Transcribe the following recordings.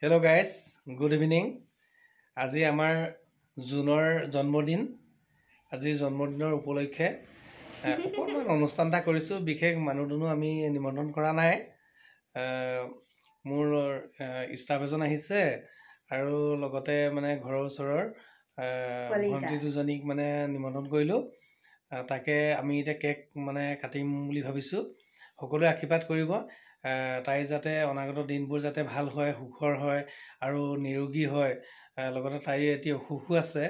Hello guys, good evening. আজি আমাৰ জুনৰ জন্মদিন। আজি জন্মদিনৰ উপলক্ষে অকণমান অনুষ্ঠান এটা কৰিছো। বিশেষ মানুহ আমি নিমন্ত্ৰণ কৰা নাই। মোৰ ষ্টাফ এজন আহিছে আৰু লগতে মানে ঘৰৰ ওচৰৰ ভণ্টি দুজনীক মানে নিমন্ত্ৰণ কৰিলো। তাকে আমি এতিয়া কেক মানে কাটিম বুলি ভাবিছো। সকলোৱে আশীৰ্বাদ কৰিব। তাই যাতে অনাগত দিনবোৰ যাতে ভাল হয়, সুখৰ হয় আৰু নিৰোগী হয়। লগতে তাই এতিয়া অসুখো আছে,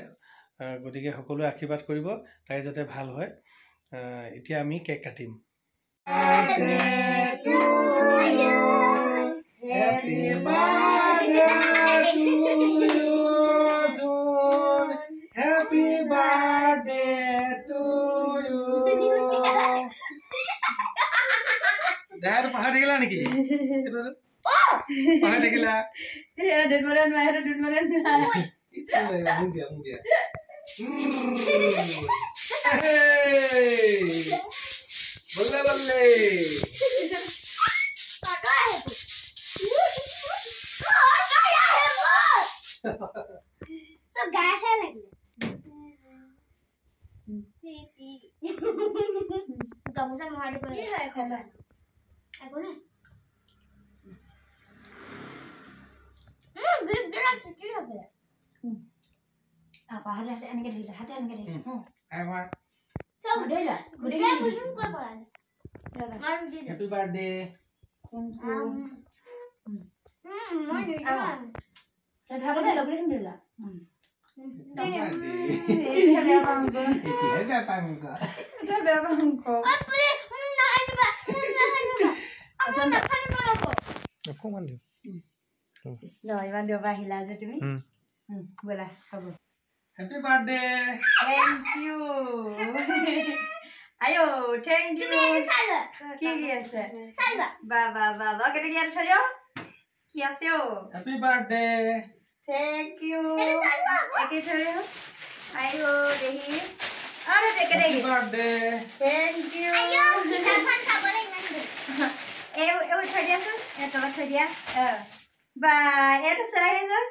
গতিকে সকলোৱে আশীৰ্বাদ কৰিব তাই যাতে ভাল হয়। এতিয়া আমি কেক কাটিম। Dad, paha dekila niki? Itu paha dekila. Ya, dan malam mahir, dan malam mahir. Itu ya, mungkin. Hey, bolle bolle. So gas है लगी। गमला मार पर ये है खबर है कौन गिफ्ट देना किसी है पे apa hati ane ke dila Ayo, Mar. so dila dia musim kau pernah malu dia Happy birthday. mau ni kan dan apa dah lagu ni dila Ini ada tangga. itu berapa engkau apa ni nak ni ba nak apa Aku mandi. no iban dia bahila je tumi bola kamu Happy birthday. thank you ayo thank you salah ki আছে salah ba kete ki ar chhariyo ki ase o Happy birthday. thank you ini salah eke chhariyo ayo dehi are deke Happy deke birthday. thank you ayo kita kan sabar ingat eu chhariya su ya to chhariya ba eta sahi sir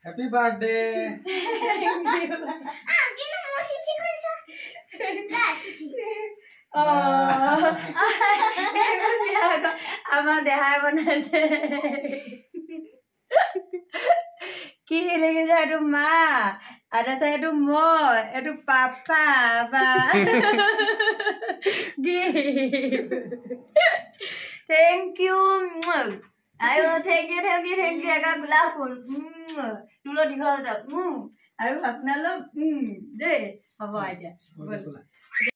Happy birthday. gini mau sih kan sah dah sih আমার দেহাই বনাইছে কি লেগেছে এইটো মা আর আছে এইটো মই এইটো পাপা বা থ্যাংক ইউ আইও থ্যাংক ইউ একা গোলাপ ফুল তুলো দীঘল আৰু আপোনালোক দেই হ'ব এতিয়া